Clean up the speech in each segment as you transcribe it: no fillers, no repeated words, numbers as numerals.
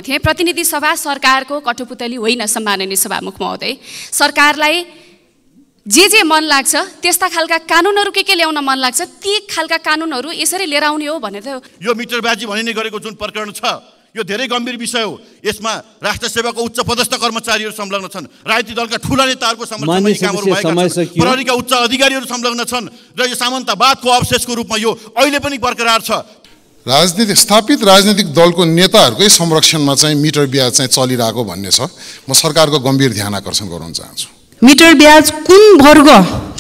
थिए। प्रतिनिधि सभा सरकारको कठपुतली होइन सम्माननीय सभामुख महोदय। सरकारलाई जे मन लाग्छ त्यस्ता खालका कानुनहरू के ल्याउन मन लाग्छ ती खालका कानुनहरू यसरी लिएर आउने हो भने त यो मिटरबाजी भनिने गरेको जुन प्रकरण छ यो धेरै गम्भीर विषय हो। यसमा राष्ट्र सेवाको उच्च पदस्थ कर्मचारीहरू संलग्न छन्, राजनीतिक दलका ठूला नेताहरूको समर्थनमा कामहरू भएका छन्, प्रहरीका उच्च अधिकारीहरू संलग्न छन् र यो सामन्तवादको अवशेषको रूपमा यो अहिले पनि बरकरार छ। राजनीतिक स्थापित राजनीतिक दलको नेताहरूकै संरक्षणमा चाहिँ मिटर ब्याज चाहिँ चलिरहेको भन्ने छ। म सरकारको गम्भीर ध्यान आकर्षण गराउन चाहन्छु। मिटर ब्याज कुन वर्ग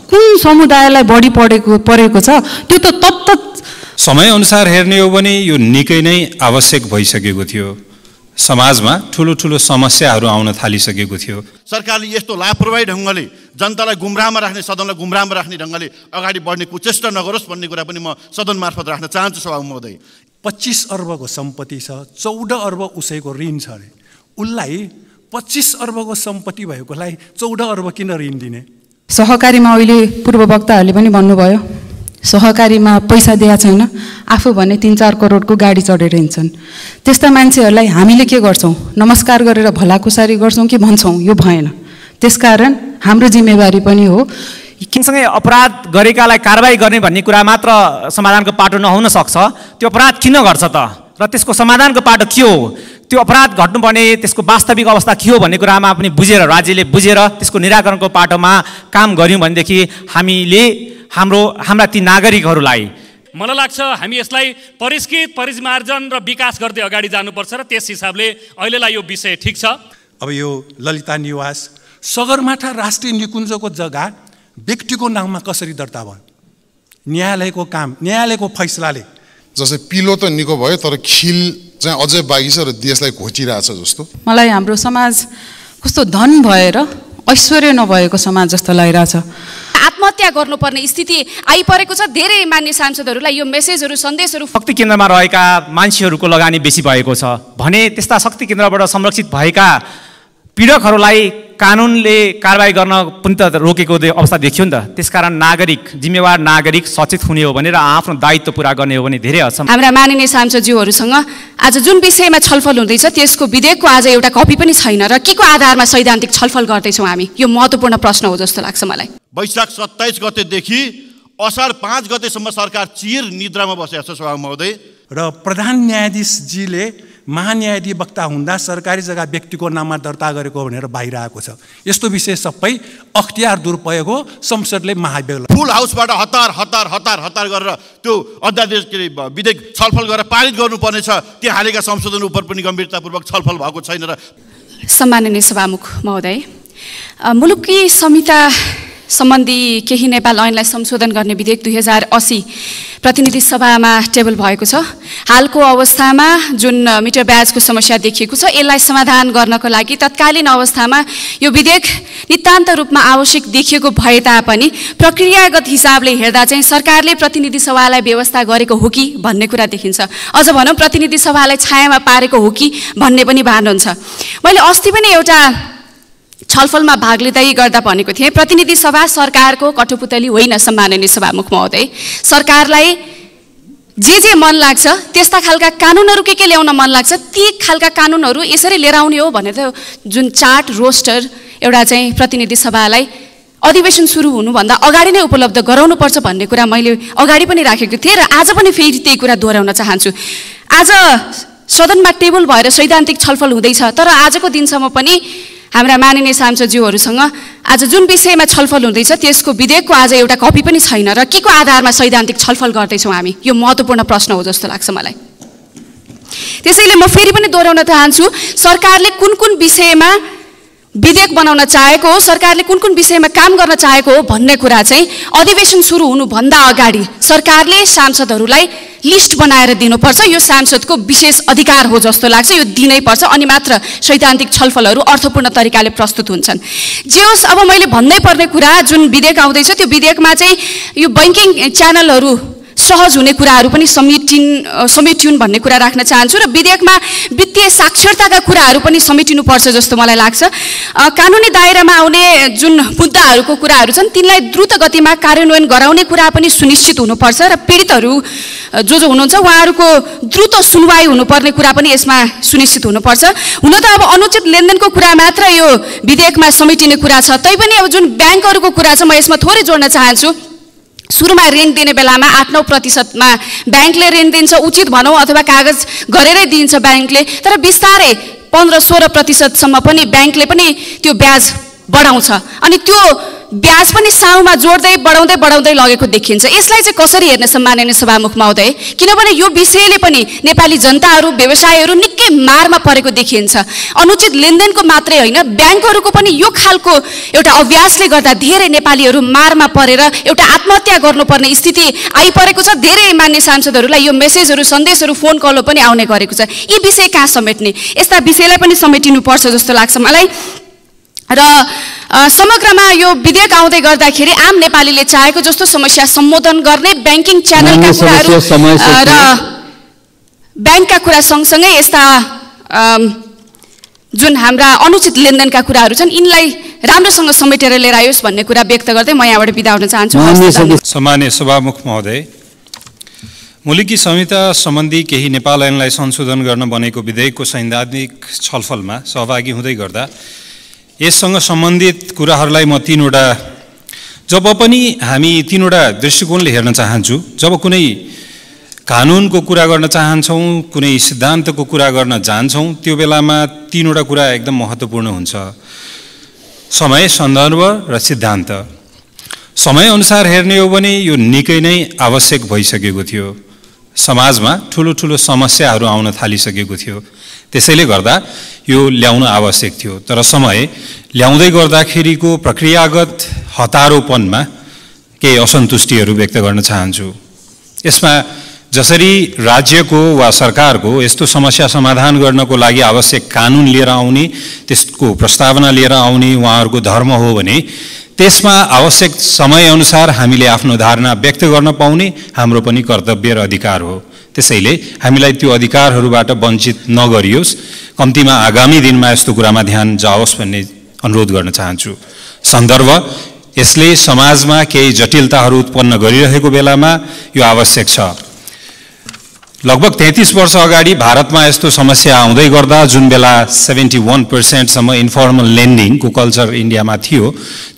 कुन समुदायलाई बढी परेको छ त्यो त तत्त समय अनुसार हेर्ने हो भने यो निकै नै आवश्यक भइसकेको थियो। समाजमा ठुलो ठुलो समस्याहरू आउन थालिसकेको थियो। सरकारले यस्तो लापरवाही ढङ्गले जनतालाई गुमराहमा राख्ने, सदनलाई गुमराहमा राख्ने ढङ्गले अगाडि बढ्ने कुचेष्टा नगरोस् भन्ने कुरा पनि म सदन मार्फत राख्न चाहन्छु सभामुख महोदय। 25 अर्बको सम्पत्ति छ, 14 अर्ब उसैको ऋण छ अरे। उसलाई 25 अर्बको सम्पत्ति भएकोलाई 14 अर्ब किन ऋण दिने? सहकारीमा अहिले पूर्व वक्ताहरूले पनि भन्नुभयो सहकारीमा पैसा दिएको छैन, आफू भने 3-4 करोडको गाडी चढेर हिँड्छन्। त्यस्ता मान्छेहरूलाई हामीले के गर्छौँ? नमस्कार गरेर भलाकुसारी गर्छौँ कि भन्छौँ? यो भएन। त्यसकारण हाम्रो जिम्मेवारी पनि हो किनसँगै अपराध गरेकालाई कारबाही गर्ने भन्ने कुरा मात्र समाधानको पाटो नहुन सक्छ। त्यो अपराध किन गर्छ त र त्यसको समाधानको पाटो के हो? त्यो अपराध घट्नुपर्ने त्यसको वास्तविक अवस्था के हो भन्ने कुरामा पनि बुझेर राज्यले बुझेर त्यसको निराकरणको पाटोमा काम गर्यौँ भनेदेखि हामीले हाम्रा ती नागरिकहरूलाई मलाई लाग्छ हामी यसलाई परिष्कृत परिमार्जन र विकास गर्दै अगाडि जानुपर्छ र त्यस हिसाबले अहिलेलाई यो विषय ठिक छ। अब यो ललिता निवास सगरमाथा राष्ट्रिय निकुञ्जको जग्गा व्यक्तिको नाममा कसरी दर्ता भयो? न्यायालयको काम, न्यायालयको फैसलाले। जस्तै पिलो त निको भयो तर खिल चाहिँ अझै बाँकी छ र देशलाई घोचिरहेछ जस्तो। मलाई हाम्रो समाज कस्तो धन भएर ऐश्वर्य नभएको समाज जस्तो लागिरहेछ। आत्महत्या गर्नुपर्ने स्थिति आइपरेको छ। धेरै मान्य सांसदहरूलाई यो मेसेजहरू सन्देशहरू शक्ति केन्द्रमा रहेका मान्छेहरूको लगानी बेसी भएको छ भने त्यस्ता शक्ति केन्द्रबाट संरक्षित भएका पीडकहरूलाई कानुनले कारबाही गर्न पनि त रोकेको अवस्था देखियो नि त। त्यसकारण नागरिक, जिम्मेवार नागरिक सचेत हुने हो भने र आफ्नो दायित्व पुरा गर्ने हो भने धेरै हदसम्म हाम्रा माननीय सांसदज्यूहरूसँग आज जुन विषयमा छलफल हुँदैछ त्यसको विधेयकको आज एउटा कपी पनि छैन र के को आधारमा सैद्धान्तिक छलफल गर्दैछौँ हामी? यो महत्त्वपूर्ण प्रश्न हो जस्तो लाग्छ मलाई। वैशाख 27 गतेदेखि असार 5 गतेसम्म सरकार चिर निद्रामा बसेको छ सभामुख महोदय। र प्रधान न्यायाधीशजीले महान्यायाधिवक्ता हुँदा सरकारी जग्गा व्यक्तिको नाममा दर्ता गरेको भनेर बाहिर आएको छ। यस्तो विषय सबै अख्तियार दुरुपयोग हो। संसदले महाभियोग फुल हाउसबाट हतार हतार हतार हतार गरेर त्यो अध्यादेश विधेयक छलफल गरेर पारित गर्नुपर्ने छ। त्यहाँ हालेका संशोधन उप पनि गम्भीरतापूर्वक छलफल भएको छैन। र सम्माननीय सभामुख महोदय, मुलुकी संहिता सम्बन्धी केही नेपाल ऐनलाई संशोधन गर्ने विधेयक 2080 प्रतिनिधि सभामा टेबल भएको छ। हालको अवस्थामा जुन मिटर ब्याजको समस्या देखिएको छ यसलाई समाधान गर्नको लागि तत्कालीन अवस्थामा यो विधेयक नितान्त रूपमा आवश्यक देखिएको भए तापनि प्रक्रियागत हिसाबले हेर्दा चाहिँ सरकारले प्रतिनिधि सभालाई व्यवस्था गरेको हो कि भन्ने कुरा देखिन्छ। अझ भनौँ प्रतिनिधि सभालाई छायामा पारेको हो कि भन्ने पनि भान हुन्छ। मैले अस्ति पनि एउटा छलफलमा भाग लिँदै गर्दा भनेको थिएँ प्रतिनिधि सभा सरकारको कठपुतली होइन सम्माननीय सभामुख महोदय। सरकारलाई जे मन लाग्छ त्यस्ता खालका कानुनहरू के ल्याउन मन लाग्छ ती खालका कानुनहरू यसरी लिएर आउने हो भने त जुन चार्ट रोस्टर एउटा चाहिँ प्रतिनिधि सभालाई अधिवेशन सुरु हुनुभन्दा अगाडि नै उपलब्ध गराउनुपर्छ भन्ने कुरा मैले अगाडि पनि राखेको थिएँ र आज पनि फेरि त्यही कुरा दोहोऱ्याउन चाहन्छु। आज सदनमा टेबल भएर सैद्धान्तिक छलफल हुँदैछ तर आजको दिनसम्म पनि हाम्रा माननीय सांसदज्यूहरूसँग आज जुन विषयमा छलफल हुँदैछ त्यसको विधेयकको आज एउटा कपी पनि छैन र के को आधारमा सैद्धान्तिक छलफल गर्दैछौँ हामी? यो महत्त्वपूर्ण प्रश्न हो जस्तो लाग्छ मलाई। त्यसैले म फेरि पनि दोहोऱ्याउन चाहन्छु सरकारले कुन कुन विषयमा विधेयक बनाउन चाहेको हो, सरकारले कुन कुन विषयमा काम गर्न चाहेको हो भन्ने कुरा चाहिँ अधिवेशन सुरु हुनुभन्दा अगाडि सरकारले सांसदहरूलाई लिस्ट बनाएर दिनुपर्छ। यो सांसदको विशेष अधिकार हो जस्तो लाग्छ। यो दिनै पर्छ अनि मात्र सैद्धान्तिक छलफलहरू अर्थपूर्ण तरिकाले प्रस्तुत हुन्छन्। जे होस् अब मैले भन्नै पर्ने कुरा जुन विधेयक आउँदैछ त्यो विधेयकमा चाहिँ यो बैंकिङ च्यानलहरू सहज हुने कुराहरू पनि समेटिन् भन्ने कुरा राख्न चाहन्छु र विधेयकमा वित्तीय साक्षरताका कुराहरू पनि समेटिनुपर्छ जस्तो मलाई लाग्छ। कानुनी दायरामा आउने जुन मुद्दाहरूको कुराहरू छन् तिनलाई द्रुत गतिमा कार्यान्वयन गराउने कुरा पनि सुनिश्चित हुनुपर्छ र पीडितहरू जो हुनुहुन्छ उहाँहरूको द्रुत सुनवाई हुनुपर्ने कुरा पनि यसमा सुनिश्चित हुनुपर्छ। हुन त अब अनुचित लेनदेनको कुरा मात्र यो विधेयकमा समेटिने कुरा छ, तैपनि अब जुन ब्याङ्कहरूको कुरा छ म यसमा थोरै जोड्न चाहन्छु। सुरुमा ऋण दिने बेलामा 8-9%मा ब्याङ्कले ऋण दिन्छ, उचित भनौँ अथवा कागज गरेरै दिन्छ ब्याङ्कले, तर बिस्तारै 15-16% पनि ब्याङ्कले पनि त्यो ब्याज बढाउँछ अनि त्यो ब्याज पनि साउमा जोड्दै बढाउँदै लगेको देखिन्छ। यसलाई चाहिँ कसरी हेर्ने सम्माननीय सभामुख महोदय, किनभने यो विषयले पनि नेपाली जनताहरू व्यवसायहरू निकै मारमा परेको देखिन्छ। अनुचित लेनदेनको मात्रै होइन, ब्याङ्कहरूको पनि यो खालको एउटा अभ्यासले गर्दा धेरै नेपालीहरू मारमा परेर एउटा आत्महत्या गर्नुपर्ने स्थिति आइपरेको छ। धेरै मान्य सांसदहरूलाई यो मेसेजहरू सन्देशहरू फोन कलहरू पनि आउने गरेको छ। यी विषय कहाँ समेट्ने, यस्ता विषयलाई पनि समेटिनुपर्छ जस्तो लाग्छ मलाई। र समग्रमा यो विधेयक आउँदै गर्दाखेरि आम नेपालीले चाहेको जस्तो समस्या सम्बोधन गर्ने ब्याङ्किङ च्यानलका कुराहरू र ब्याङ्कका कुरा सँगसँगै यस्ता जुन हाम्रा अनुचित लेनदेनका कुराहरू छन् यिनलाई राम्रोसँग समेटेर लिएर आयोस् भन्ने कुरा व्यक्त गर्दै म यहाँबाट बिदा हुन चाहन्छु। सम्माननीय सभामुख महोदय, मुलुकी संहिता सम्बन्धी केही नेपाल ऐनलाई संशोधन गर्न बनेको विधेयकको सैद्धान्तिक छलफलमा सहभागी हुँदै गर्दा यससँग सम्बन्धित कुराहरूलाई म जब पनि हामी तीनवटा दृष्टिकोणले हेर्न चाहन्छु। जब कुनै कानुनको कुरा गर्न चाहन्छौँ, कुनै सिद्धान्तको कुरा गर्न जान्छौँ, त्यो बेलामा तीनवटा कुरा एकदम महत्त्वपूर्ण हुन्छ: समय, सन्दर्भ र सिद्धान्त। समयअनुसार हेर्ने हो भने यो निकै नै आवश्यक भइसकेको थियो। समाजमा ठुलो समस्याहरू आउन थालिसकेको थियो, त्यसैले गर्दा यो ल्याउन आवश्यक थियो। तर समय ल्याउँदै गर्दाखेरिको प्रक्रियागत हतारोपनमा केही असन्तुष्टिहरू व्यक्त गर्न चाहन्छु। यसमा जसरी राज्यको वा सरकारको यस्तो समस्या समाधान गर्नको लागि आवश्यक कानुन लिएर आउने, त्यसको प्रस्तावना लिएर आउने उहाँहरूको धर्म हो भने त्यसमा आवश्यक समयअनुसार हामीले आफ्नो धारणा व्यक्त गर्न पाउने हाम्रो पनि कर्तव्य र अधिकार हो। त्यसैले हामीलाई त्यो अधिकारहरूबाट वञ्चित नगरियोस्, कम्तीमा आगामी दिनमा यस्तो कुरामा ध्यान जाओस् भन्ने अनुरोध गर्न चाहन्छु। सन्दर्भ, यसले समाजमा केही जटिलताहरू उत्पन्न गरिरहेको बेलामा यो आवश्यक छ। लगभग 33 वर्ष अगाडि भारतमा यस्तो समस्या आउँदै गर्दा जुन बेला 71% इन्फर्मल लेन्डिङको कल्चर इन्डियामा थियो,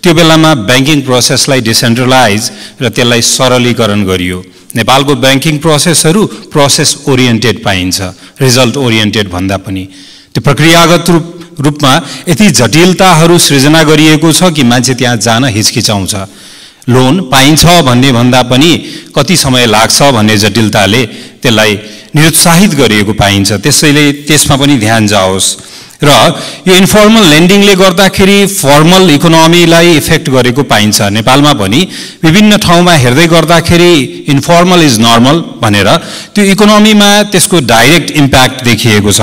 त्यो बेलामा ब्याङ्किङ प्रोसेसलाई डिसेन्ट्रलाइज र त्यसलाई सरलीकरण गरियो। नेपालको ब्याङ्किङ प्रोसेसहरू प्रोसेस ओरिएन्टेड पाइन्छ, रिजल्ट ओरिएन्टेड भन्दा पनि। त्यो प्रक्रियागत रूपमा यति जटिलताहरू सृजना गरिएको छ कि मान्छे त्यहाँ जान हिचकिचाउँछ। लोन पाइन्छ भन्ने भन्दा पनि कति समय लाग्छ भन्ने जटिलताले त्यसलाई निरुत्साहित गरिएको पाइन्छ। त्यसैले त्यसमा पनि ध्यान जाओस्। र यो इन्फर्मल लेन्डिङले गर्दाखेरि फर्मल इकोनोमीलाई इफेक्ट गरेको पाइन्छ। नेपालमा पनि विभिन्न ठाउँमा हेर्दै गर्दाखेरि इन्फर्मल इज नर्मल भनेर त्यो इकोनोमीमा त्यसको डाइरेक्ट इम्प्याक्ट देखिएको छ।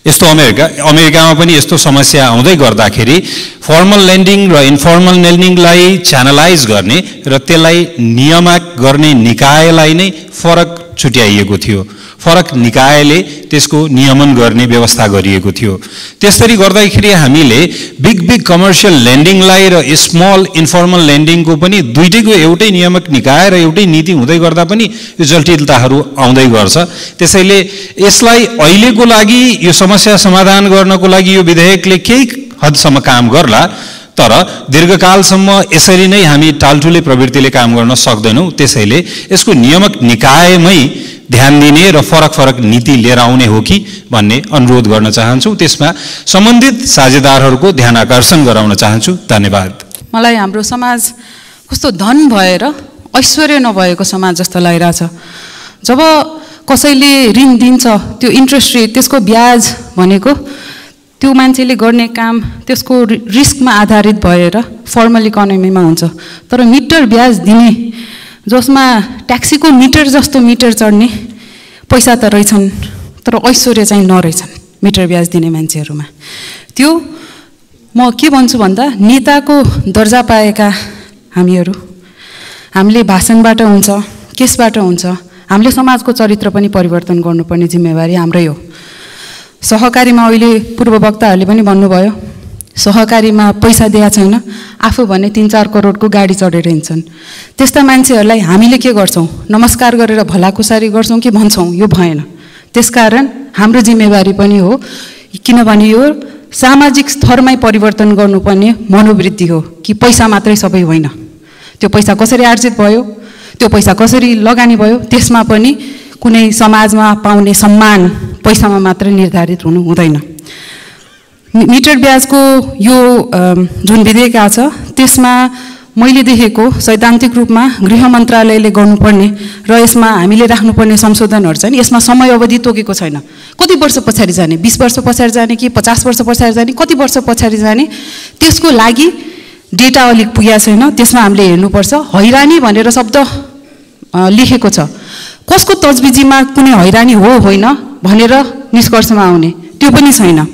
यस्तो अमेरिकामा पनि यस्तो समस्या आउँदै गर्दाखेरि फर्मल लेन्डिङ र इन्फर्मल लेन्डिङलाई च्यानलाइज गर्ने र त्यसलाई नियामक गर्ने निकायलाई नै फरक छुट्याइएको थियो। फरक निकायले त्यसको नियमन गर्ने व्यवस्था गरिएको थियो। त्यसरी गर्दाखेरि हामीले बिग कमर्सियल लेन्डिङलाई र स्मल इन्फर्मल लेन्डिङको पनि दुईटैको एउटै नियामक निकाय र एउटै नीति हुँदै गर्दा पनि यो जटिलताहरू आउँदै गर्छ। त्यसैले यसलाई अहिलेको लागि यो समस्या समाधान गर्नको लागि यो विधेयकले केही हदसम्म काम गर्ला, तर दीर्घकालसम्म यसरी नै हामी टालटुले प्रवृत्तिले काम गर्न सक्दैनौँ। त्यसैले यसको नियामक निकायमै ध्यान दिने र फरक नीति लिएर आउने हो कि भन्ने अनुरोध गर्न चाहन्छु। त्यसमा सम्बन्धित साझेदारहरूको ध्यान आकर्षण गराउन चाहन्छु। धन्यवाद। मलाई हाम्रो समाज कस्तो धन भएर ऐश्वर्य नभएको समाज जस्तो लागिरहेछ। जब कसैले ऋण दिन्छ, त्यो इन्ट्रेस्ट रेट, त्यसको ब्याज भनेको त्यो मान्छेले गर्ने काम त्यसको रिस्कमा आधारित भएर फर्मल इकोनोमीमा हुन्छ। तर मिटर ब्याज दिने, जसमा ट्याक्सीको मिटर जस्तो मिटर चढ्ने पैसा त रहेछन्, तर ऐश्वर्य चाहिँ नरहेछन् मिटर ब्याज दिने मान्छेहरूमा। त्यो म के भन्छु भन्दा, नेताको दर्जा पाएका हामीले भाषणबाट हुन्छ, केसबाट हुन्छ? हामीले समाजको चरित्र पनि परिवर्तन गर्नुपर्ने जिम्मेवारी हाम्रै हो। सहकारीमा अहिले पूर्व वक्ताहरूले पनि भन्नुभयो, सहकारीमा पैसा दिएको छैन, आफू भने 3-4 करोडको गाडी चढेर हिँड्छन्। त्यस्ता मान्छेहरूलाई हामीले के गर्छौँ? नमस्कार गरेर भलाकुसारी गर्छौँ कि भन्छौँ? यो भएन। त्यसकारण हाम्रो जिम्मेवारी पनि हो, किनभने यो सामाजिक स्तरमै परिवर्तन गर्नुपर्ने मनोवृत्ति हो कि पैसा मात्रै सबै होइन। त्यो पैसा कसरी आर्जित भयो, त्यो पैसा कसरी लगानी भयो, त्यसमा पनि कुनै समाजमा पाउने सम्मान पैसामा मात्रै निर्धारित हुनु हुँदैन। मिटर ब्याजको यो जुन विधेयक आएको छ त्यसमा मैले देखेको सैद्धान्तिक रूपमा गृह मन्त्रालयले गर्नुपर्ने र यसमा हामीले राख्नुपर्ने संशोधनहरू चाहिँ यसमा समय अवधि तोकेको छैन। कति वर्ष पछाडि जाने, 20 वर्ष पछाडि जाने कि 50 वर्ष पछाडि जाने, कति वर्ष पछाडि जाने, त्यसको लागि डेटा अलिक पुगेको छैन। त्यसमा हामीले हेर्नुपर्छ। हैरानी भनेर शब्द लेखेको छ, कसको तजबिजीमा कुनै हैरानी हो होइन भनेर निष्कर्षमा आउने त्यो पनि छैन।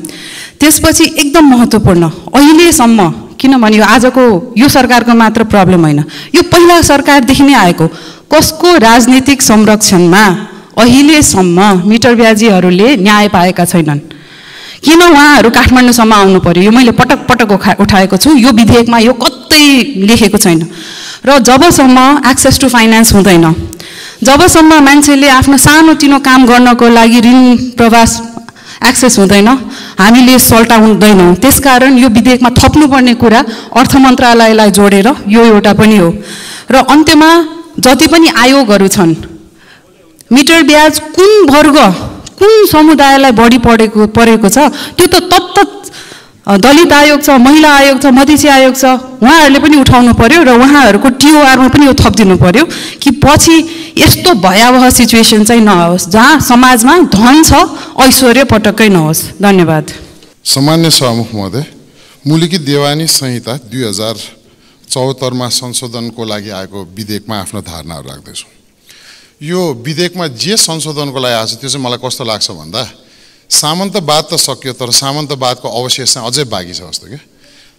त्यसपछि एकदम महत्त्वपूर्ण, अहिलेसम्म, किनभने यो आजको यो सरकारको मात्र प्रब्लम होइन, यो पहिला सरकारदेखि नै आएको, कसको राजनीतिक संरक्षणमा अहिलेसम्म मिटर ब्याजीहरूले न्याय पाएका छैनन्। किन उहाँहरू काठमाडौँसम्म आउनु पर्यो? यो मैले पटक पटक उठाएको छु। यो विधेयकमा यो कतै लेखेको छैन। र जबसम्म एक्सेस टु फाइनेन्स हुँदैन, जबसम्म मान्छेले आफ्नो सानोतिनो काम गर्नको लागि ऋण प्रवास एक्सेस हुँदैन, हामीले सल्टाउँदैनौँ। त्यसकारण यो विधेयकमा थप्नुपर्ने कुरा अर्थ मन्त्रालयलाई जोडेर यो एउटा पनि हो। र अन्त्यमा जति पनि आयोगहरू छन्, मिटर ब्याज कुन वर्ग, कुन समुदायलाई बढी परेको छ त्यो त तत्त दलित आयोग छ, महिला आयोग छ, मधेसी आयोग छ, उहाँहरूले पनि उठाउनु पर्यो र उहाँहरूको टिओआरमा पनि यो थपिदिनु पर्यो कि पछि यस्तो भयावह सिचुएसन चाहिँ नहोस् जहाँ समाजमा धन छ ऐश्वर्य पटक्कै नहोस्। धन्यवाद। सामान्य सभामुख महोदय, मुलुकी देवानी संहिता 2074मा संशोधनको लागि आएको विधेयकमा आफ्नो धारणाहरू राख्दैछु। यो विधेयकमा जे संशोधनको लागि आएको छ त्यो चाहिँ मलाई कस्तो लाग्छ भन्दा, सामन्तवाद त सक्यो तर सामन्तवादको अवशेष चाहिँ अझै बाँकी छ जस्तो क्या।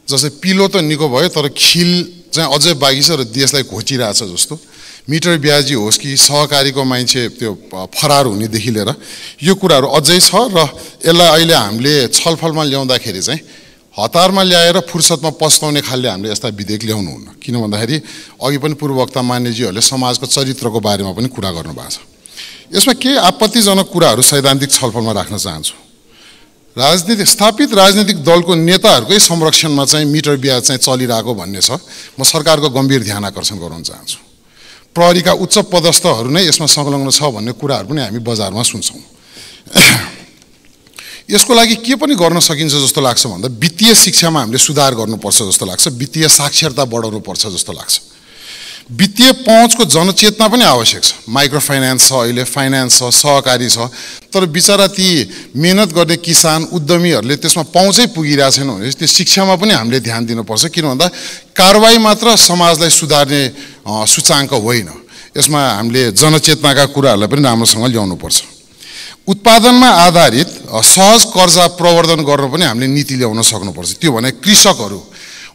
जस्तै पिलो त निको भयो तर खिल चाहिँ अझै बाँकी छ र देशलाई घोचिरहेछ जस्तो। मिटर ब्याजी होस् कि सहकारीको मान्छे त्यो फरार हुनेदेखि लिएर यो कुराहरू अझै छ र यसलाई अहिले हामीले छलफलमा ल्याउँदाखेरि चाहिँ हतारमा ल्याएर फुर्सदमा पस्ताउने खालले हामीले यस्ता विधेयक ल्याउनुहुन्न। किन भन्दाखेरि अघि पनि पूर्व वक्ता मान्यजीहरूले समाजको चरित्रको बारेमा पनि कुरा गर्नुभएको छ। यसमा केही आपत्तिजनक कुराहरू सैद्धान्तिक छलफलमा राख्न चाहन्छु। स्थापित राजनीतिक दलको नेताहरूकै संरक्षणमा चाहिँ मिटर ब्याज चाहिँ चलिरहेको भन्ने छ। म सरकारको गम्भीर ध्यान आकर्षण गराउन चाहन्छु। प्रहरीका उच्च पदस्थहरू नै यसमा संलग्न छ भन्ने कुराहरू पनि हामी बजारमा सुन्छौँ। यसको लागि के पनि गर्न सकिन्छ जस्तो लाग्छ भन्दा वित्तीय शिक्षामा हामीले सुधार गर्नुपर्छ जस्तो लाग्छ, वित्तीय साक्षरता बढाउनु पर्छ जस्तो लाग्छ। वित्तीय पहुँचको जनचेतना पनि आवश्यक छ। माइक्रो फाइनेन्स छ, अहिले फाइनेन्स छ, सहकारी छ, तर बिचरा ती मेहनत गर्ने किसान उद्यमीहरूले त्यसमा पहुँचै पुगिरहेको छैन भने त्यो शिक्षामा पनि हामीले ध्यान दिनुपर्छ। किन भन्दा कारबाही मात्र समाजलाई सुधार्ने सूचाङ्क होइन, यसमा हामीले जनचेतनाका कुराहरूलाई पनि राम्रोसँग ल्याउनुपर्छ। उत्पादनमा आधारित सहज कर्जा प्रवर्धन गर्न पनि हामीले नीति ल्याउन सक्नुपर्छ। त्यो भने कृषकहरू,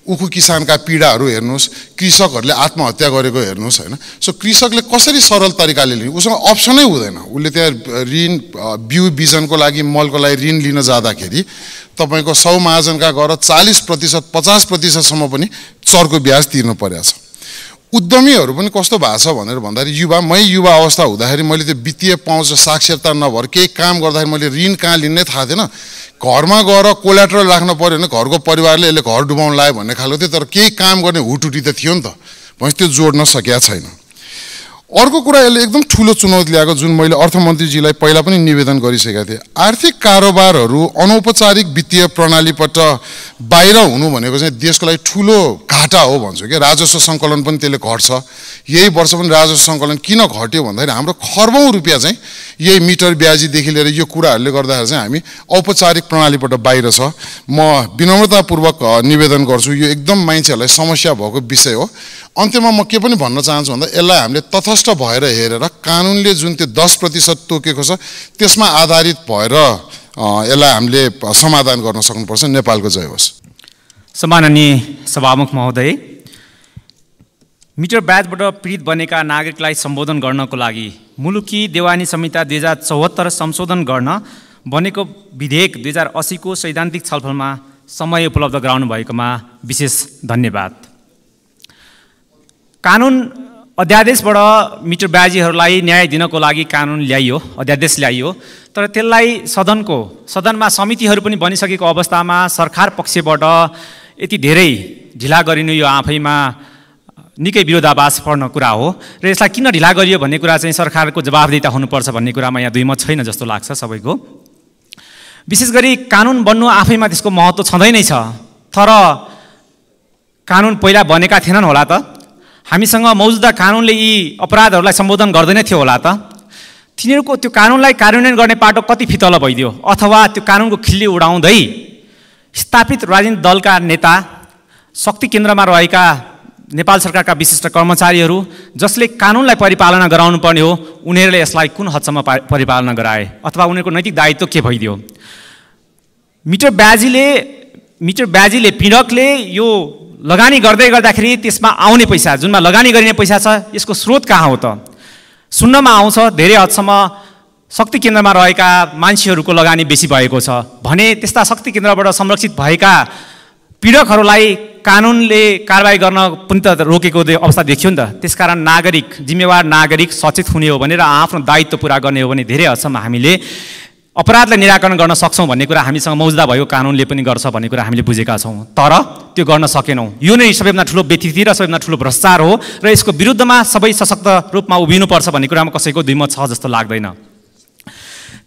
उखु किसानका पीडाहरू हेर्नुहोस्, कृषकहरूले आत्महत्या गरेको हेर्नुहोस् होइन। सो कृषकले कसरी सरल तरिकाले लिने, उसँग अप्सनै हुँदैन। उसले त्यहाँ ऋण बिउ बिजनको लागि मलको लागि ऋण लिन जाँदाखेरि तपाईँको 100 महाजनका गएर 40% 50%सम्म पनि चर्को ब्याज तिर्नु परेको छ। उद्यमीहरू पनि कस्तो भएको छ भनेर भन्दाखेरि युवा अवस्था हुँदाखेरि मैले त्यो वित्तीय पहुँच र साक्षरता नभएर केही काम गर्दाखेरि मैले ऋण कहाँ लिने थाहा थिएन। घरमा गएर कोल्याट्रल राख्नु पऱ्यो भने घरको परिवारले यसले घर डुबाउन लाग्यो भन्ने खालको थियो, तर केही काम गर्ने हुटुटी त थियो नि त, भने त्यो जोड्न सकेका छैन। अर्को कुरा यसले एकदम ठुलो चुनौती ल्याएको, जुन मैले अर्थमन्त्रीजीलाई पहिला पनि निवेदन गरिसकेका थिएँ, आर्थिक कारोबारहरू अनौपचारिक वित्तीय प्रणालीबाट बाहिर हुनु भनेको चाहिँ देशको लागि ठुलो घाटा हो भन्छु क्या। राजस्व सङ्कलन पनि त्यसले घट्छ। यही वर्ष पनि राजस्व सङ्कलन किन घट्यो भन्दाखेरि हाम्रो खर्बौँ रुपियाँ चाहिँ यही मिटर ब्याजीदेखि लिएर यो कुराहरूले गर्दाखेरि चाहिँ हामी औपचारिक प्रणालीबाट बाहिर छ। म विनम्रतापूर्वक निवेदन गर्छु, यो एकदम मान्छेहरूलाई समस्या भएको विषय हो। अन्त्यमा म के पनि भन्न चाहन्छु भन्दा यसलाई हामीले तटस्थ भएर हेरेर कानुनले जुन त्यो 10% तोकेको छ त्यसमा आधारित भएर यसलाई हामीले समाधान गर्न सक्नुपर्छ। नेपालको जय होस्। सम्माननीय सभामुख महोदय, मिटर ब्याजबाट पीडित बनेका नागरिकलाई सम्बोधन गर्नको लागि मुलुकी देवानी संहिता 2074 संशोधन गर्न बनेको विधेयक 2080 को सैद्धान्तिक छलफलमा समय उपलब्ध गराउनु भएकोमा विशेष धन्यवाद। कानुन अध्यादेशबाट मिटर ब्याजीहरूलाई न्याय दिनको लागि कानुन ल्याइयो, अध्यादेश ल्याइयो, तर त्यसलाई सदनमा समितिहरू पनि बनिसकेको अवस्थामा सरकार पक्षबाट यति धेरै ढिला गरिनु यो आफैमा निकै विरोधाभास पर्न कुरा हो र यसलाई किन ढिला गरियो भन्ने कुरा चाहिँ सरकारको जवाफदेहिता हुनुपर्छ भन्ने कुरामा यहाँ दुईमत छैन जस्तो लाग्छ सबैको। विशेष गरी कानुन बन्नु आफैमा त्यसको महत्त्व छँदै नै छ, तर कानुन पहिला बनेका थिएनन् होला त? हामीसँग मौजुदा कानुनले यी अपराधहरूलाई सम्बोधन गर्दैन थियो होला त? तिनीहरूको त्यो कानुनलाई कार्यान्वयन गर्ने पाटो कति फितलो भइदियो, अथवा त्यो कानुनको खिल्ली उडाउँदै स्थापित राजनीतिक दलका नेता, शक्ति केन्द्रमा रहेका नेपाल सरकारका विशिष्ट कर्मचारीहरू जसले कानुनलाई परिपालना गराउनु पर्ने हो उनीहरूले यसलाई कुन हदसम्म परिपालना गराए, अथवा उनीहरूको नैतिक दायित्व के भइदियो? मिटर ब्याजीले पीडकले यो लगानी गर्दै गर्दाखेरि त्यसमा आउने पैसा, जुनमा लगानी गरिने पैसा छ, यसको स्रोत कहाँ हो त? सुन्नमा आउँछ धेरै हदसम्म शक्ति केन्द्रमा रहेका मान्छेहरूको लगानी बेसी भएको छ भने त्यस्ता शक्ति केन्द्रबाट संरक्षित भएका पीडकहरूलाई कानुनले कारबाही गर्न पनि त रोकेको अवस्था देखियो नि त। त्यसकारण जिम्मेवार नागरिक सचेत हुने हो भने र आफ्नो दायित्व पुरा गर्ने हो भने धेरै हदसम्म हामीले अपराधलाई निराकरण गर्न सक्छौँ भन्ने कुरा हामीसँग मौजुदा भएको कानुनले पनि गर्छ भन्ने कुरा हामीले बुझेका छौँ, तर त्यो गर्न सकेनौँ। यो नै सबैभन्दा ठुलो व्यतिथि र सबैभन्दा ठुलो भ्रष्टाचार हो र यसको विरुद्धमा सबै सशक्त रूपमा उभिनुपर्छ भन्ने कुरामा कसैको दुईमत छ जस्तो लाग्दैन।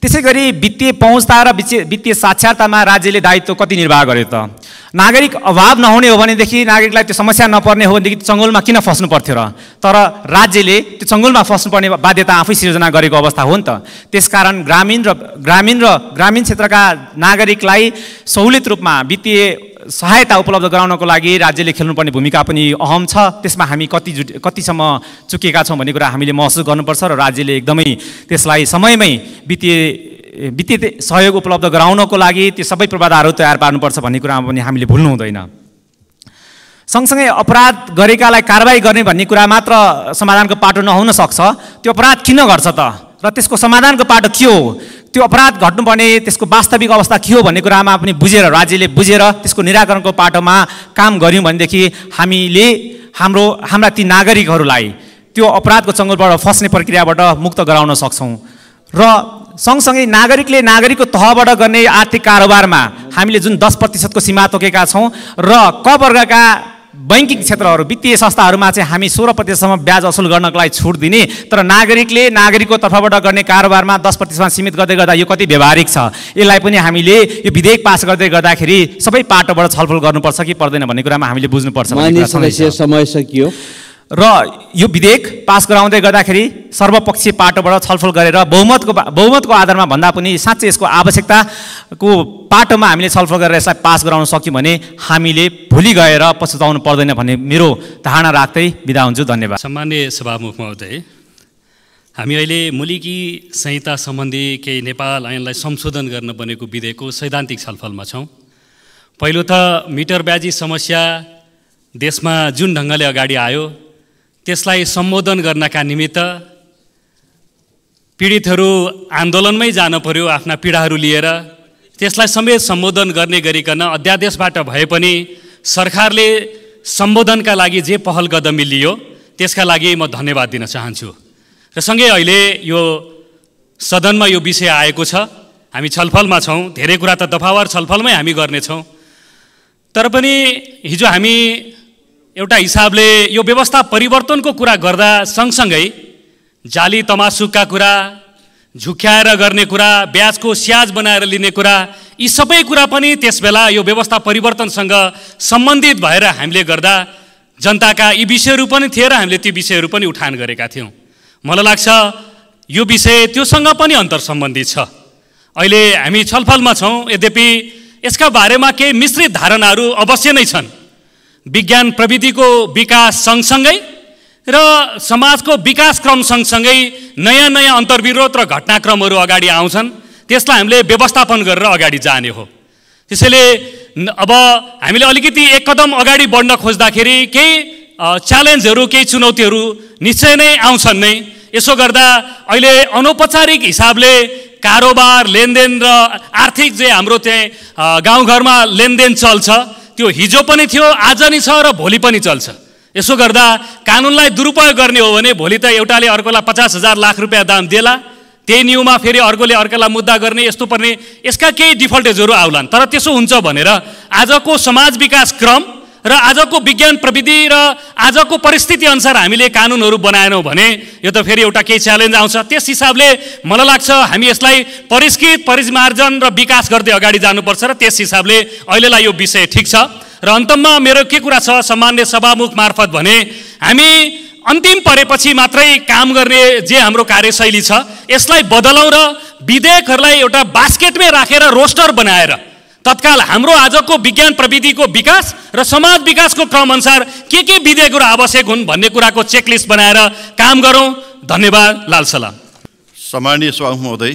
त्यसै गरी वित्तीय पहुँचता र वित्तीय साक्षरतामा राज्यले दायित्व कति निर्वाह गर्यो त? नागरिक अभाव नहुने हो भनेदेखि, नागरिकलाई त्यो समस्या नपर्ने हो भनेदेखि चङ्गुलमा किन फस्नु पर्थ्यो र? तर राज्यले त्यो चङ्गुलमा फस्नुपर्ने बाध्यता आफै सिर्जना गरेको अवस्था हो नि त। त्यसकारण ग्रामीण क्षेत्रका नागरिकलाई सहुलियत रूपमा वित्तीय सहायता उपलब्ध गराउनको लागि राज्यले खेल्नुपर्ने भूमिका पनि अहम छ। त्यसमा हामी कतिसम्म चुकेका छौँ भन्ने कुरा हामीले महसुस गर्नुपर्छ र राज्यले एकदमै त्यसलाई समयमै वित्तीय सहयोग उपलब्ध गराउनको लागि त्यो सबै प्रबन्धहरू तयार पार्नुपर्छ भन्ने कुरामा पनि हामीले भुल्नु हुँदैन। सँगसँगै अपराध गरेकालाई कारबाही गर्ने भन्ने कुरा मात्र समाधानको पाटो नहुन सक्छ। त्यो अपराध किन गर्छ त र त्यसको समाधानको पाटो के हो, त्यो अपराध घट्नुपर्ने त्यसको वास्तविक अवस्था के हो भन्ने कुरामा पनि राज्यले बुझेर त्यसको निराकरणको पाटोमा काम गऱ्यौँ भनेदेखि हामीले हाम्रा ती नागरिकहरूलाई त्यो अपराधको चङ्गुलबाट फस्ने प्रक्रियाबाट मुक्त गराउन सक्छौँ। र सँगसँगै नागरिकको तहबाट गर्ने आर्थिक कारोबारमा हामीले जुन 10% सीमा तोकेका छौँ र क वर्गका बैंकिङ क्षेत्रहरू वित्तीय संस्थाहरूमा चाहिँ हामी 16% ब्याज असुल गर्नको लागि छुट दिने, तर नागरिकको तर्फबाट गर्ने कारोबारमा 10% सीमित गर्दै गर्दा यो कति व्यवहारिक छ? यसलाई पनि हामीले यो विधेयक पास गर्दै गर्दाखेरि सबै पाटोबाट छलफल गर्नुपर्छ कि पर्दैन भन्ने कुरामा हामीले बुझ्नुपर्छ। समय सकियो र यो विधेयक पास गराउँदै गर्दाखेरि सर्वपक्षीय पाटोबाट छलफल गरेर बहुमतको आधारमा भन्दा पनि साँच्चै यसको आवश्यकताको पाटोमा हामीले छलफल गरेर यसलाई पास गराउन सक्यौँ भने हामीले भोलि गएर पछुताउनु पर्दैन भन्ने मेरो धारणा राख्दै बिदा हुन्छु। धन्यवाद। सम्माननीय सभामुख महोदय, हामी अहिले मुलुकी संहिता सम्बन्धी केही नेपाल ऐनलाई संशोधन गर्न बनेको विधेयकको सैद्धान्तिक छलफलमा छौँ। पहिलो त मिटर ब्याजी समस्या देशमा जुन ढङ्गले अगाडि आयो त्यसलाई सम्बोधन गर्नका निमित्त पीडितहरू आन्दोलनमै जानु पर्यो आफ्ना पीडाहरू लिएर। त्यसलाई समेत सम्बोधन गर्ने गरिकन अध्यादेशबाट भए पनि सरकारले सम्बोधनका लागि जे पहल कदमी लियो त्यसका लागि म धन्यवाद दिन चाहन्छु। र सँगै अहिले यो सदनमा यो विषय आएको छ, हामी छलफलमा छौँ। धेरै कुरा त दफावार छलफलमै हामी गर्नेछौँ, तर पनि हिजो हामी एउटा हिसाबले यो व्यवस्था परिवर्तनको कुरा गर्दा सँगसँगै जाली तमासुकका कुरा, झुक्याएर गर्ने कुरा, ब्याजको स्याज बनाएर लिने कुरा, यी सबै कुरा पनि त्यसबेला यो व्यवस्था परिवर्तनसँग सम्बन्धित भएर हामीले गर्दा जनताका यी विषयहरू पनि थिए र हामीले ती विषयहरू पनि उठान गरेका थियौँ। मलाई लाग्छ यो विषय त्योसँग पनि अन्तर्सम्बन्धित छ। अहिले हामी छलफलमा छौँ, यद्यपि यसका बारेमा केही मिश्रित धारणाहरू अवश्य नै छन्। विज्ञान प्रविधिको विकास सँगसँगै र समाजको विकास क्रम सँगसँगै नयाँ नयाँ अन्तर्विरोध र घटनाक्रमहरू अगाडि आउँछन्, त्यसलाई हामीले व्यवस्थापन गरेर अगाडि जाने हो। त्यसैले अब हामीले अलिकति एक कदम अगाडि बढ्न खोज्दाखेरि केही च्यालेन्जहरू केही चुनौतीहरू निश्चय नै आउँछन् नै। यसो गर्दा अहिले अनौपचारिक हिसाबले कारोबार लेनदेन र आर्थिक जे हाम्रो त्यहाँ गाउँघरमा लेनदेन चल्छ त्यो हिजो पनि थियो, आज नि छ र भोलि पनि चल्छ। यसो गर्दा कानुनलाई दुरुपयोग गर्ने हो भने भोलि त एउटाले अर्कोलाई 50,000 लाख रुपियाँ दाम देला, त्यही न्युमा फेरि अर्कोले अर्कोलाई मुद्दा गर्ने, यस्तो पर्ने, यसका केही डिफल्टेजहरू आउलान्। तर त्यसो हुन्छ भनेर आजको समाज विकास क्रम र आजको विज्ञान प्रविधि र आजको परिस्थिति अनुसार हामीले कानुनहरू बनाएनौँ भने यो त फेरि एउटा केही च्यालेन्ज आउँछ। त्यस हिसाबले मलाई लाग्छ हामी यसलाई परिष्कृत, परिमार्जन र विकास गर्दै अगाडि जानुपर्छ र त्यस हिसाबले अहिलेलाई यो विषय ठिक छ। र अन्तमा मेरो के कुरा छ, सामान्य सभामुख मार्फत भने हामी अन्तिम परेपछि मात्रै काम गर्ने जे हाम्रो कार्यशैली छ यसलाई बदलौँ र विधेयकहरूलाई एउटा बास्केटमै राखेर रोस्टर बनाएर तत्काल हाम्रो आजको विज्ञान प्रविधिको विकास र समाज विकासको क्रम अनुसार के विधेयकहरू आवश्यक हुन् भन्ने कुराको चेकलिस्ट बनाएर काम गरौँ। धन्यवाद। लाल सलाम। सम्माननीय सभामुख महोदय,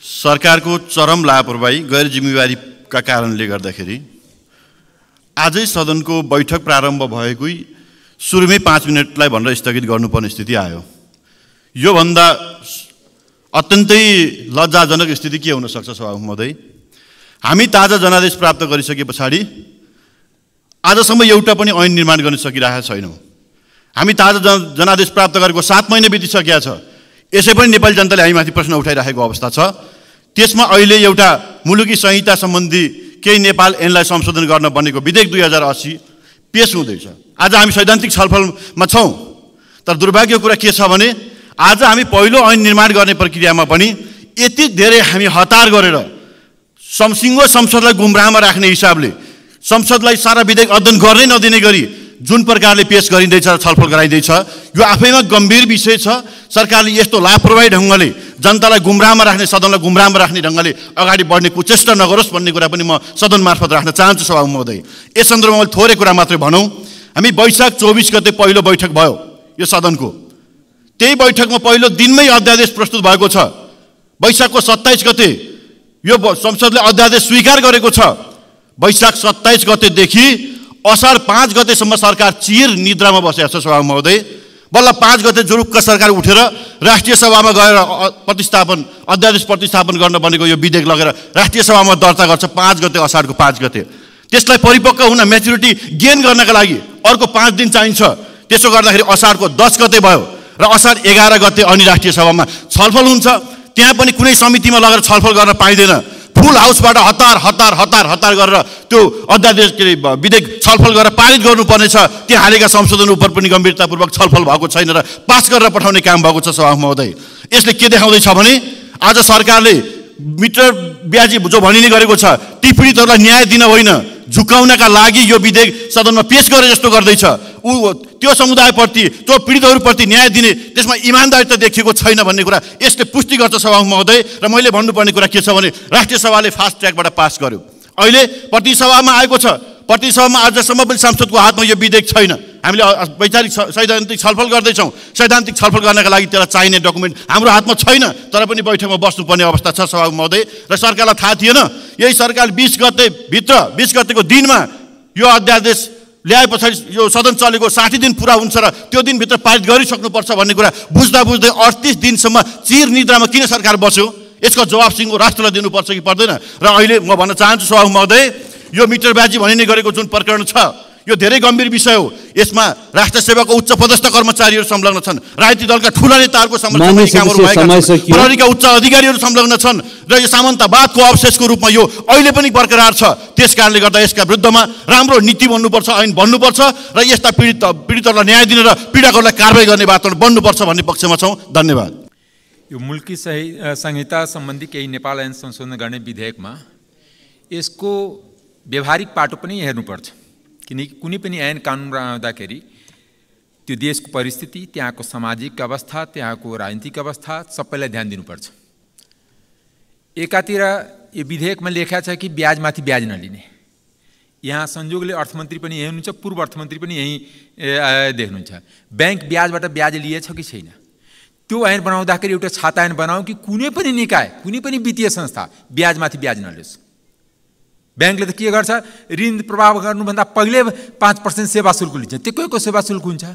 सरकारको चरम लापरवाही, गैर जिम्मेवारीका कारणले गर्दाखेरि आजै सदनको बैठक प्रारम्भ भएकै सुरुमै 5 मिनटलाई भनेर स्थगित गर्नुपर्ने स्थिति आयो। योभन्दा अत्यन्तै लज्जाजनक स्थिति के हुन सक्छ सभामुख महोदय? हामी ताजा जनादेश प्राप्त गरिसके पछाडि आजसम्म एउटा पनि ऐन निर्माण गर्न सकिरहेका छैनौँ। हामी ताजा जनादेश प्राप्त गरेको 7 महिना बितिसकेका छ। यसै पनि नेपाली जनताले हामीमाथि प्रश्न उठाइरहेको अवस्था छ। त्यसमा अहिले एउटा मुलुकी संहिता सम्बन्धी केही नेपाल ऐनलाई संशोधन गर्न बनेको विधेयक 2080 पेश हुँदैछ। आज हामी सैद्धान्तिक छलफलमा छौँ, तर दुर्भाग्यको कुरा के छ भने आज हामी पहिलो ऐन निर्माण गर्ने प्रक्रियामा पनि यति धेरै हामी हतार गरेर सिङ्गो संसदलाई गुमराहमा राख्ने हिसाबले संसदलाई सारा विधेयक अध्ययन गर्नै नदिने गरी जुन प्रकारले पेश गरिँदैछ र छलफल गराइँदैछ यो आफैमा गम्भीर विषय छ। सरकारले यस्तो लापरवाही ढङ्गले जनतालाई गुमराहमा राख्ने, सदनलाई गुमराहमा राख्ने ढङ्गले अगाडि बढ्ने कुचेष्टा नगरोस् भन्ने कुरा पनि म सदन मार्फत राख्न चाहन्छु सभामुख महोदय। यस सन्दर्भमा थोरै कुरा मात्रै भनौँ। हामी वैशाख 24 गते पहिलो बैठक भयो यो सदनको। त्यही बैठकमा पहिलो दिनमै अध्यादेश प्रस्तुत भएको छ। वैशाखको 27 गते यो संसदले अध्यादेश स्वीकार गरेको छ। वैशाख 27 गतेदेखि असार 5 गतेसम्म सरकार चिर निद्रामा बसेको छ सभामुख महोदय। बल्ल 5 गते जुरुक्क सरकार उठेर राष्ट्रिय सभामा गएर अध्यादेश प्रतिस्थापन गर्न बनेको यो विधेयक लगेर राष्ट्रिय सभामा दर्ता गर्छ 5 गते, असारको 5 गते। त्यसलाई परिपक्व हुन, म्याच्युरिटी गेन गर्नका लागि अर्को 5 दिन चाहिन्छ। त्यसो गर्दाखेरि असारको 10 गते भयो र असार 11 गते अनि राष्ट्रिय सभामा छलफल हुन्छ। त्यहाँ पनि कुनै समितिमा लगेर छलफल गर्न पाइँदैन। फुल हाउसबाट हतार गरेर त्यो अध्यादेश विधेयक छलफल गरेर पारित गर्नुपर्नेछ। त्यहाँ हालेका संशोधन उप पनि गम्भीरतापूर्वक छलफल भएको छैन र पास गरेर पठाउने काम भएको छ सभामुख महोदय। यसले के देखाउँदैछ भने आज सरकारले मिटर ब्याजी जो भनिने गरेको छ ती पीडितहरूलाई न्याय दिन होइन, झुकाउनका लागि यो विधेयक सदनमा पेश गरे जस्तो गर्दैछ। त्यो समुदायप्रति, त्यो पीडितहरूप्रति न्याय दिने त्यसमा इमान्दारिता देखिएको छैन भन्ने कुरा यसले पुष्टि गर्छ सभामुख महोदय। र मैले भन्नुपर्ने कुरा के छ भने राष्ट्रिय सभाले फास्ट ट्र्याकबाट पास गर्यो। अहिले प्रतिनिधि सभामा आएको छ। प्रतिनिधि सभामा आजसम्म पनि सांसदको हातमा यो विधेयक छैन। हामीले वैचारिक सैद्धान्तिक छलफल गर्दैछौँ। सैद्धान्तिक छलफल गर्नका लागि त्यसलाई चाहिने डकुमेन्ट हाम्रो हातमा छैन, तर पनि बैठकमा बस्नुपर्ने अवस्था छ सभामुख महोदय। र सरकारलाई थाहा थिएन, यही सरकार 20 गतेको दिनमा यो अध्यादेश ल्याए पछाडि यो सदन चलेको 60 दिन पुरा हुन्छ र त्यो दिनभित्र पारित गरिसक्नुपर्छ भन्ने कुरा बुझ्दा 38 दिनसम्म चिर निद्रामा किन सरकार बस्यो? यसको जवाब सिङ्गो राष्ट्रलाई दिनुपर्छ कि पर्दैन? र अहिले म भन्न चाहन्छु सभामुख महोदय, यो मिटर ब्याजी भनिने गरेको जुन प्रकरण छ यो धेरै गम्भीर विषय हो। यसमा राष्ट्र सेवाको उच्च पदस्थ कर्मचारीहरू संलग्न छन्, राजनीतिक दलका ठुला नेताहरूको प्रहरीका उच्च अधिकारीहरू संलग्न छन् र यो सामन्तवादको अवशेषको रूपमा यो अहिले पनि बरकरार छ। त्यस कारणले गर्दा यसका विरुद्धमा राम्रो नीति बन्नुपर्छ, ऐन बन्नुपर्छ र यस्ता पीडितहरूलाई न्याय दिन र पीडाकोलाई कारबाही गर्ने वातावरण बन्नुपर्छ भन्ने पक्षमा छौँ। धन्यवाद। यो मुल्की संहिता सम्बन्धी केही नेपाल ऐन संशोधन गर्ने विधेयकमा यसको व्यवहारिक पाटो पनि हेर्नुपर्छ। किनकि कुनै पनि ऐन कानुन बनाउँदाखेरि त्यो देशको परिस्थिति, त्यहाँको सामाजिक अवस्था, त्यहाँको राजनीतिक अवस्था सबैलाई ध्यान दिनुपर्छ। एकातिर यो विधेयकमा लेखा छ कि ब्याजमाथि ब्याज नलिने। यहाँ संयोगले अर्थमन्त्री पनि यही हुनुहुन्छ, पूर्व अर्थमन्त्री पनि यही देख्नुहुन्छ। ब्याङ्क ब्याजबाट ब्याज लिएछ कि छैन? त्यो ऐन बनाउँदाखेरि एउटा छाता ऐन बनाऊ कि कुनै पनि निकाय, कुनै पनि वित्तीय संस्था ब्याजमाथि ब्याज नलियोस्। ब्याङ्कले त के गर्छ, ऋण प्रवाह गर्नुभन्दा पहिले 5% सेवा शुल्क लिन्छ। त्यो को सेवा शुल्क हुन्छ,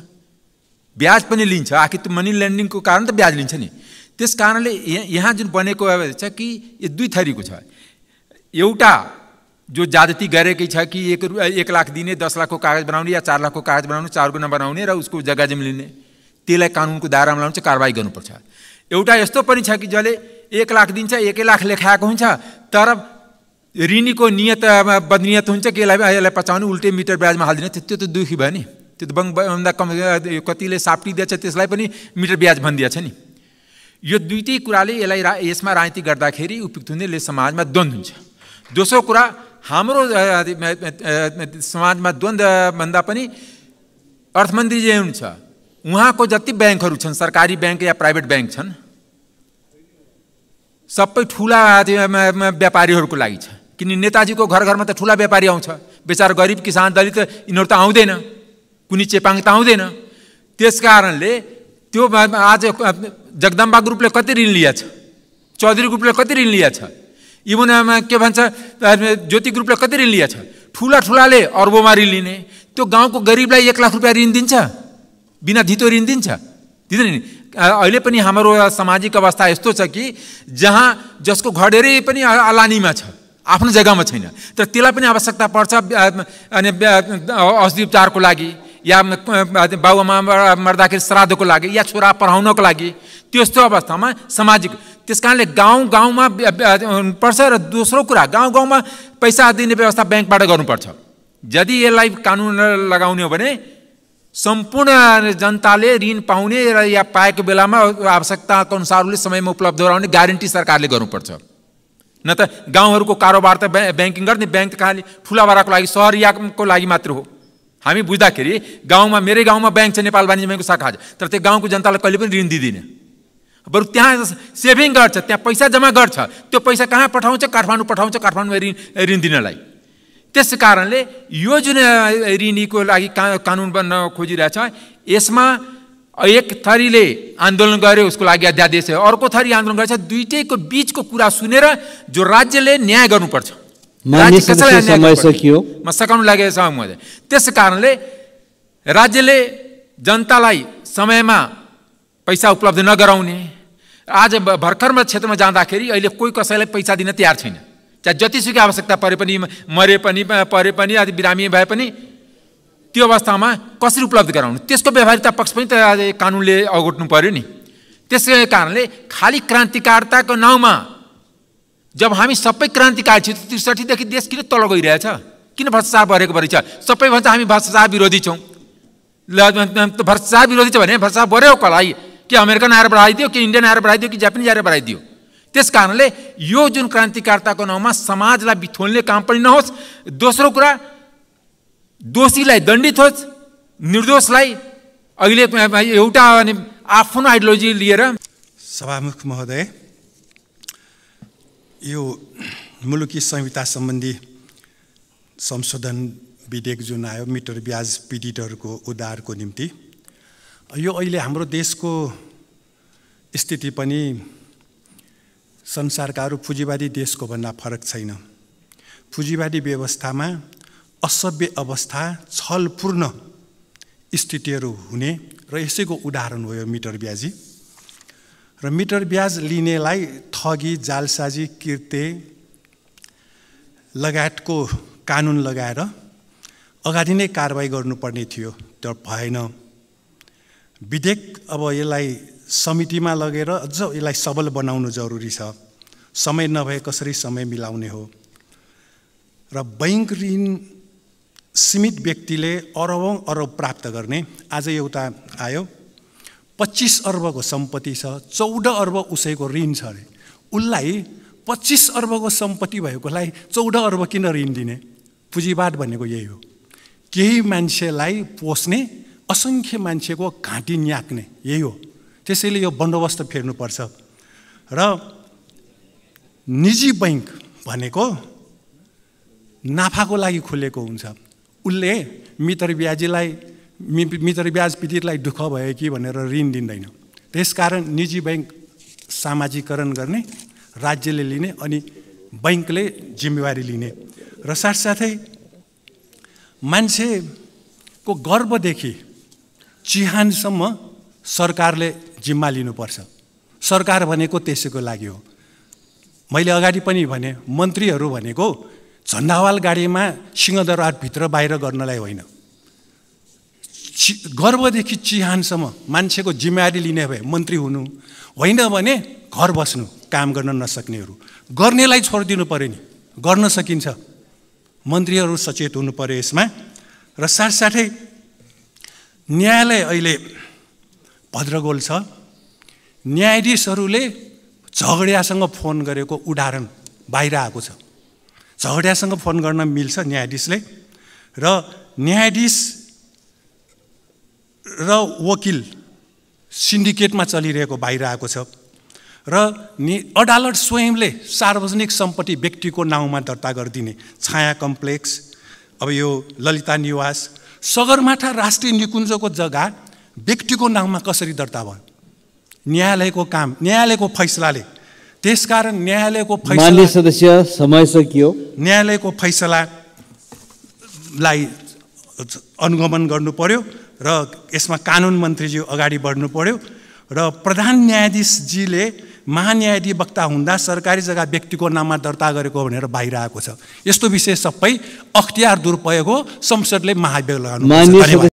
ब्याज पनि लिन्छ। आखिर त्यो मनी लेन्डिङको कारण त ब्याज लिन्छ नि। त्यस कारणले यहाँ जुन बनेको छ कि यो दुई थरीको छ। एउटा जो ज्यादती गरेकै छ कि 1 लाख दिने, 10 लाखको कागज बनाउने या 4 लाखको कागज बनाउने, 4 गुना बनाउने र उसको जग्गा जमिन लिने, त्यसलाई कानुनको दायरामा ल्याउनु चाहिँ कारबाही गर्नुपर्छ। एउटा यस्तो पनि छ कि जसले 1 लाख दिन्छ, 1 लाख लेखाएको हुन्छ, तर ऋणीको नियत बदनियत हुन्छ कि यसलाई पचाउने, उल्टे मिटर ब्याजमा हालिदिने। त्यो त दुखी भयो नि। त्यो त भन्दा कम कतिले साप्टिदिएछ, त्यसलाई पनि मिटर ब्याज भनिदिएछ नि। यो दुईटै कुराले यसमा राजनीति गर्दाखेरि उपयुक्त हुने, समाजमा द्वन्द्व हुन्छ। दोस्रो कुरा, हाम्रो समाजमा द्वन्द्व भन्दा पनि अर्थमन्त्री जे हुनुहुन्छ उहाँको जति ब्याङ्कहरू छन्, सरकारी ब्याङ्क या प्राइभेट ब्याङ्क छन्, सबै ठुला व्यापारीहरूको लागि छ। किन नेताजीको घर घरमा त ठुला व्यापारी आउँछ, बेचारा गरिब किसान दलित यिनीहरू त आउँदैन, कुनै चेपाङ त आउँदैन। त्यस कारणले त्यो आज जगदम्बा ग्रुपले कति ऋण लिएछ, चौधरी ग्रुपले कति ऋण लिएछ, इभन के भन्छ ज्योति ग्रुपले कति ऋण लिएछ। ठुलाले अर्बौँमा ऋण लिने, त्यो गाउँको गरिबलाई 1 लाख रुपियाँ ऋण दिन्छ, बिना धितो ऋण दिन्छ, दिँदैन नि। अहिले पनि हाम्रो सामाजिक अवस्था यस्तो छ कि जहाँ जसको घडेरै पनि अलानीमा छ, आफ्नो जग्गामा छैन, तर त्यसलाई पनि आवश्यकता पर्छ अनि औषधि उपचारको लागि या बाबुआमा मर्दाखेरि श्राद्धको लागि या छोरा पढाउनको लागि। त्यस्तो अवस्थामा सामाजिक, त्यस कारणले गाउँमा पर्छ। र दोस्रो कुरा, गाउँमा पैसा दिने व्यवस्था ब्याङ्कबाट गर्नुपर्छ। यदि यसलाई कानुन लगाउने हो भने सम्पूर्ण जनताले ऋण पाउने र या पाएको बेलामा आवश्यकताको अनुसारले समयमा उपलब्ध गराउने ग्यारेन्टी सरकारले गर्नुपर्छ। न त गाउँहरूको कारोबार त ब्याङ्किङ गर्ने, ब्याङ्क त खालि ठुलाबडाको लागि, सहरियाको लागि मात्र हो। हामी बुझ्दाखेरि गाउँमा, मेरै गाउँमा ब्याङ्क छ, नेपाल वाणिज्य ब्याङ्कको शाखा छ, तर त्यो गाउँको जनतालाई कहिले पनि ऋण दिँदैन। बरु त्यहाँ सेभिङ गर्छ, त्यहाँ पैसा जम्मा गर्छ, त्यो पैसा कहाँ पठाउँछ, काठमाडौँ पठाउँछ, काठमाडौँमा ऋण दिनलाई। त्यस कारणले यो जुन ऋणीको लागि कानुन बन्न खोजिरहेछ, यसमा एक थरीले आन्दोलन गर्यो, उसको लागि अध्यादेश है, अर्को थरी आन्दोलन गरेछ। दुईटैको बीचको कुरा सुनेर जो राज्यले न्याय गर्नुपर्छ, म सकाउनु लागेको छ महोदय। त्यस कारणले राज्यले जनतालाई समयमा पैसा उपलब्ध नगराउने, आज भर्खरमा क्षेत्रमा जाँदाखेरि अहिले कोही कसैलाई पैसा दिन तयार छैन, चाहे जतिसुकै आवश्यकता परे पनि, मरे पनि, परे पनि, आदि बिरामी भए पनि, त्यो अवस्थामा कसरी उपलब्ध गराउनु, त्यसको व्यवहारिकता पक्ष पनि त कानुनले अगोट्नु पर्यो नि। त्यसै कारणले खालि क्रान्तिकारिताको नाउँमा जब हामी सबै क्रान्तिकारी छौँ, 63 देखि देश किन तल गइरहेछ, किन भ्रष्टाचार बढेको बढी छ? सबै भन्छ हामी भ्रष्टाचार विरोधी छौँ। भ्रष्टाचार विरोधी छ भने भ्रष्टाचार बढ्यो कसलाई? कि अमेरिकन आएर बढाइदियो, कि इन्डियन आएर बढाइदियो, कि जापानिज आएर बढाइदियो? त्यस कारणले यो जुन क्रान्तिकारिताको नाउँमा समाजलाई बिथोल्ने काम पनि नहोस्। दोस्रो कुरा, दोषीलाई दण्डित होस्, निर्दोषलाई अहिले एउटा आफ्नो आइडियोलोजी लिएर। सभामुख महोदय, यो मुलुकी संहिता सम्बन्धी संशोधन विधेयक जुन आयो मिटर ब्याज पीडितहरूको उद्धारको निम्ति, यो अहिले हाम्रो देशको स्थिति पनि संसारका अरू पुँजीवादी देशको भन्दा फरक छैन। पुँजीवादी व्यवस्थामा असभ्य अवस्था, छलपूर्ण स्थितिहरू हुने र यसैको उदाहरण हो यो मिटर ब्याजी। र मिटर ब्याज लिनेलाई ठगी, जालसाजी, किर्ते लगायतको कानुन लगाएर अगाडि नै कारबाही गर्नुपर्ने थियो, तर भएन। विधेयक अब यसलाई समितिमा लगेर अझ यसलाई सबल बनाउनु जरुरी छ। समय नभए कसरी समय मिलाउने हो? र बैंक ऋण सीमित व्यक्तिले अरबौं अरब प्राप्त गर्ने, आज एउटा आयो 25 अर्बको सम्पत्ति छ, 14 अर्ब उसैको ऋण छ अरे। उसलाई 25 अर्बको सम्पत्ति भएकोलाई 14 अर्ब किन ऋण दिने? पुँजीवाद भनेको यही हो। केही मान्छेलाई पोस्ने, असङ्ख्य मान्छेको घाँटी न्याक्ने, यही हो। त्यसैले यो बन्दोबस्त फेर्नुपर्छ। र निजी बैंक भनेको नाफाको लागि खुलेको हुन्छ। उसले मिटर ब्याज पीडितलाई दुःख भयो कि भनेर ऋण दिँदैन। त्यसकारण निजी बैंक सामाजिकरण गर्ने, राज्यले लिने अनि बैंकले जिम्मेवारी लिने। र साथसाथै मान्छेको गर्भदेखि चिहानसम्म सरकारले जिम्मा लिनुपर्छ। सरकार भनेको त्यसैको लागि हो। मैले अगाडि पनि भने मन्त्रीहरू भनेको झन्डावाल गाडीमा सिंहदरबारभित्र बाहिर गर्नलाई होइन, गर्भदेखि चिहानसम्म मान्छेको जिम्मेवारी लिने भए मन्त्री हुनु, होइन भने घर बस्नु, काम गर्न नसक्नेहरू। गर्नेलाई छोडिदिनु पऱ्यो नि, गर्न सकिन्छ। मन्त्रीहरू सचेत हुनु पऱ्यो यसमा। र साथसाथै न्यायालय अहिले भद्रगोल छ। न्यायाधीशहरूले झगडियासँग फोन गरेको उदाहरण बाहिर आएको छ। झगडियासँग फोन गर्न मिल्छ न्यायाधीशले, र न्यायाधीश र वकिल सिन्डिकेटमा चलिरहेको बाहिर आएको छ। र अदालत स्वयंले सार्वजनिक सम्पत्ति व्यक्तिको नाउँमा दर्ता गरिदिने, छाया कम्प्लेक्स, अब यो ललिता निवास, सगरमाथा राष्ट्रिय निकुञ्जको जग्गा व्यक्तिको नाउँमा कसरी दर्ता भयो? न्यायालयको काम, न्यायालयको फैसलाले। त्यसकारण न्यायालयको फैसला, माननीय सदस्य समय सकियो। न्यायालयको फैसलालाई अनुगमन गर्नु पर्यो र यसमा कानुन मन्त्रीज्यू अगाडि बढ्नु पर्यो। र प्रधान न्यायाधीशजीले महान्यायाधिवक्ता हुँदा सरकारी जग्गा व्यक्तिको नाममा दर्ता गरेको भनेर बाहिर आएको छ। यस्तो विषय सबै अख्तियार दुरुपयोग हो, संसदले महाभियोग लगाउनु पर्छ।